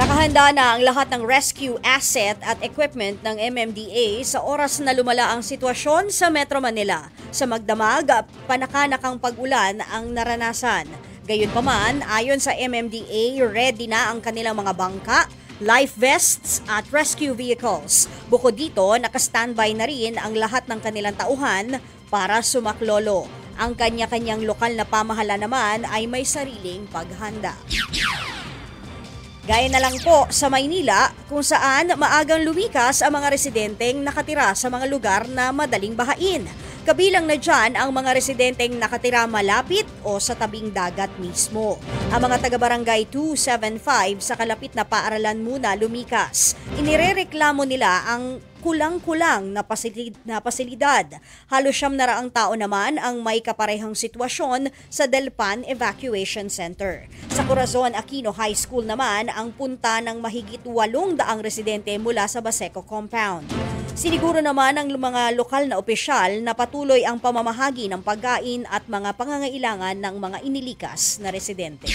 Nakahanda na ang lahat ng rescue asset at equipment ng MMDA sa oras na lumala ang sitwasyon sa Metro Manila. Sa magdamag, panakanakang pag-ulan ang naranasan. Gayunpaman, ayon sa MMDA, ready na ang kanilang mga bangka, life vests at rescue vehicles. Bukod dito, naka-standby na rin ang lahat ng kanilang tauhan para sumaklolo. Ang kanya-kanyang lokal na pamahala naman ay may sariling paghanda. Gaya na lang po sa Maynila kung saan maagang lumikas ang mga residenteng nakatira sa mga lugar na madaling bahain. Kabilang na dyan ang mga residenteng nakatira malapit o sa tabing dagat mismo. Ang mga taga-barangay 275 sa kalapit na paaralan muna lumikas. Inirereklamo nila ang kulang-kulang na pasilidad. Halos 700 tao naman ang may kaparehang sitwasyon sa Delpan Evacuation Center. Sa Corazon Aquino High School naman ang punta ng mahigit 800 residente mula sa Baseco Compound. Siniguro naman ng mga lokal na opisyal na patuloy ang pamamahagi ng pagkain at mga pangangailangan ng mga inilikas na residente.